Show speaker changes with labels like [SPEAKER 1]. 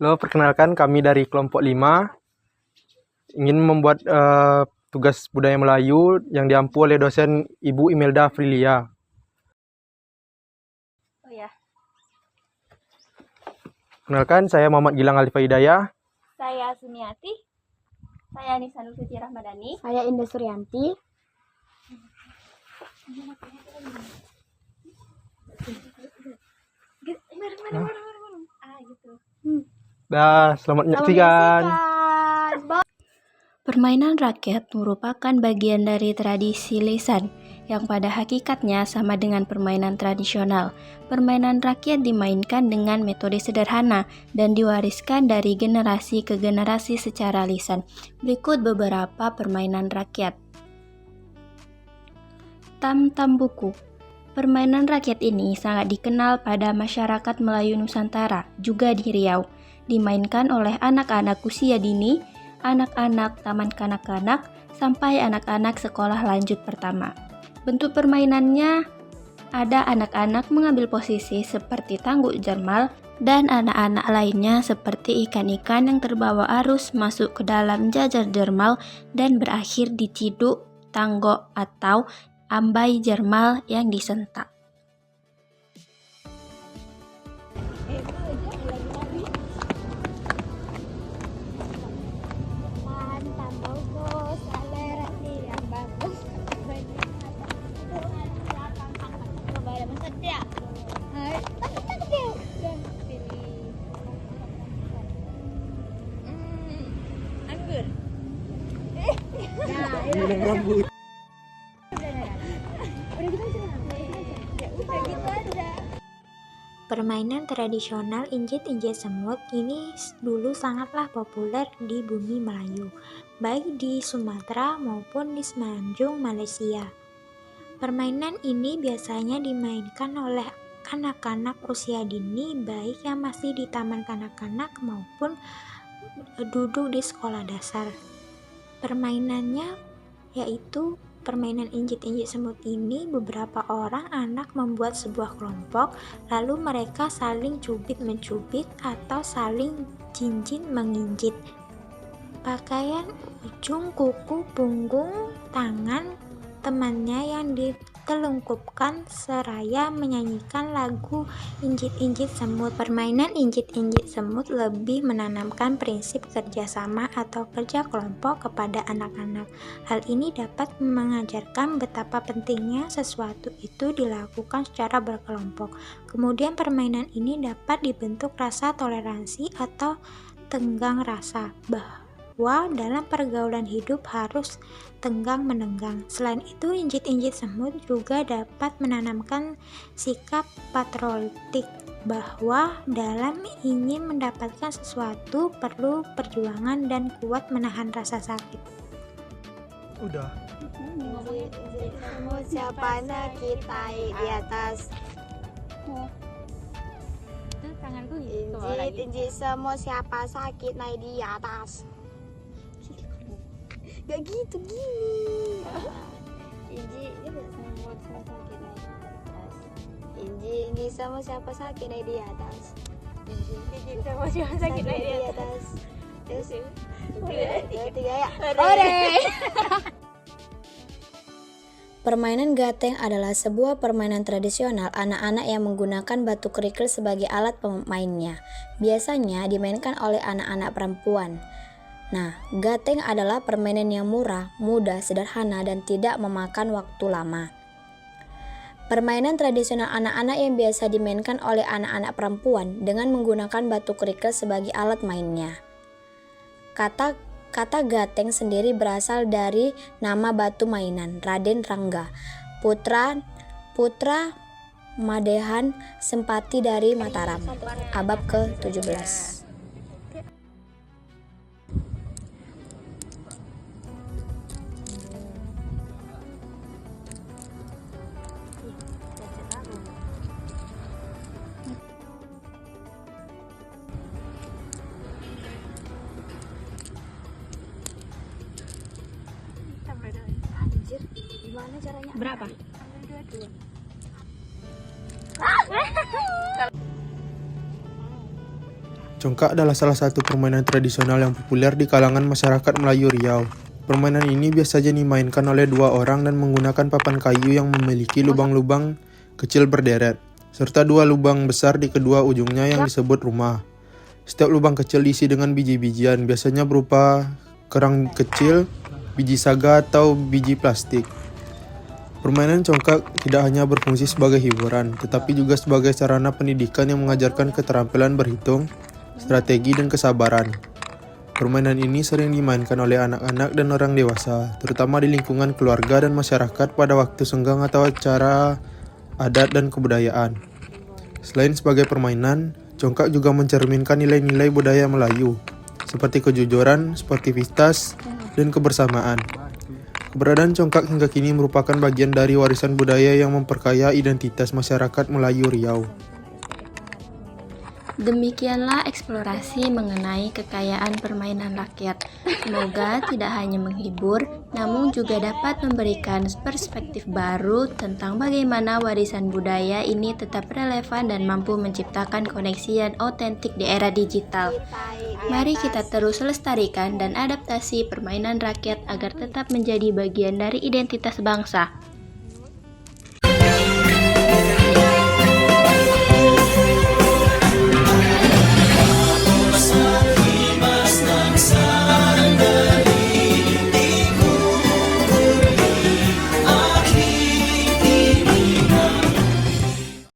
[SPEAKER 1] Halo, perkenalkan kami dari kelompok 5 ingin membuat tugas budaya Melayu yang diampu oleh dosen Ibu Imelda Afrilia.
[SPEAKER 2] Oh ya.
[SPEAKER 1] Perkenalkan, saya Muhammad Gilang Alifah Hidayah.
[SPEAKER 2] Saya Suniati. Saya Nisa Nur Suci Rahmadani.
[SPEAKER 3] Saya Indah Suryanti.
[SPEAKER 1] Selamat menyaksikan.
[SPEAKER 4] Permainan rakyat merupakan bagian dari tradisi lisan yang pada hakikatnya sama dengan permainan tradisional. Permainan rakyat dimainkan dengan metode sederhana dan diwariskan dari generasi ke generasi secara lisan. Berikut beberapa permainan rakyat. Tam-tam buku. Permainan rakyat ini sangat dikenal pada masyarakat Melayu Nusantara, juga di Riau. Dimainkan oleh anak-anak usia dini, anak-anak taman kanak-kanak, sampai anak-anak sekolah lanjut pertama. Bentuk permainannya ada anak-anak mengambil posisi seperti tangguk jermal dan anak-anak lainnya seperti ikan-ikan yang terbawa arus masuk ke dalam jajar jermal dan berakhir di ciduk, tanggok atau ambai jermal yang disentak.
[SPEAKER 3] Permainan tradisional injit-injit semut ini dulu sangatlah populer di bumi Melayu, baik di Sumatera maupun di Semenanjung Malaysia. Permainan ini biasanya dimainkan oleh anak-anak usia dini, baik yang masih di taman kanak-kanak maupun duduk di sekolah dasar. Permainannya yaitu permainan injit-injit semut ini, beberapa orang anak membuat sebuah kelompok, lalu mereka saling cubit-mencubit atau saling jinjit menginjit. Pakaian, ujung, kuku, punggung, tangan temannya yang ditelungkupkan seraya menyanyikan lagu injit-injit semut. Permainan injit-injit semut lebih menanamkan prinsip kerjasama atau kerja kelompok kepada anak-anak. Hal ini dapat mengajarkan betapa pentingnya sesuatu itu dilakukan secara berkelompok. Kemudian permainan ini dapat dibentuk rasa toleransi atau tenggang rasa, bahwa dalam pergaulan hidup harus tenggang-menenggang. Selain itu, injit-injit semut juga dapat menanamkan sikap patriotik, bahwa dalam ingin mendapatkan sesuatu perlu perjuangan dan kuat menahan rasa sakit.
[SPEAKER 1] Udah.
[SPEAKER 5] Injit semut siapa kita di atas. Injit semut siapa sakit naik di atas. Gak gitu, gini. Injit semut sakit naik di atas. Injit semut siapa sakit naik di atas. Injit semut siapa sakit naik di atas. Terus tiga ya. Ore.
[SPEAKER 3] Permainan gateng adalah sebuah permainan tradisional anak-anak yang menggunakan batu kerikil sebagai alat pemainnya. Biasanya dimainkan oleh anak-anak perempuan. Nah, gateng adalah permainan yang murah, mudah, sederhana, dan tidak memakan waktu lama. Permainan tradisional anak-anak yang biasa dimainkan oleh anak-anak perempuan dengan menggunakan batu kerikil sebagai alat mainnya. Kata gateng sendiri berasal dari nama batu mainan Raden Rangga, putra Madehan Sempati dari Mataram, abad ke-17.
[SPEAKER 5] Gimana caranya?
[SPEAKER 4] Berapa?
[SPEAKER 1] Congkak adalah salah satu permainan tradisional yang populer di kalangan masyarakat Melayu Riau. Permainan ini biasanya dimainkan oleh dua orang dan menggunakan papan kayu yang memiliki lubang-lubang kecil berderet, serta dua lubang besar di kedua ujungnya yang disebut rumah. Setiap lubang kecil diisi dengan biji-bijian, biasanya berupa kerang kecil, biji saga, atau biji plastik. Permainan congkak tidak hanya berfungsi sebagai hiburan, tetapi juga sebagai sarana pendidikan yang mengajarkan keterampilan berhitung, strategi, dan kesabaran. Permainan ini sering dimainkan oleh anak-anak dan orang dewasa, terutama di lingkungan keluarga dan masyarakat pada waktu senggang atau acara adat dan kebudayaan. Selain sebagai permainan, congkak juga mencerminkan nilai-nilai budaya Melayu, seperti kejujuran, sportivitas, dan kebersamaan. Keberadaan congkak hingga kini merupakan bagian dari warisan budaya yang memperkaya identitas masyarakat Melayu Riau.
[SPEAKER 4] Demikianlah eksplorasi mengenai kekayaan permainan rakyat. Semoga tidak hanya menghibur, namun juga dapat memberikan perspektif baru tentang bagaimana warisan budaya ini tetap relevan dan mampu menciptakan koneksi yang otentik di era digital. Mari kita terus lestarikan dan adaptasi permainan rakyat agar tetap menjadi bagian dari identitas bangsa.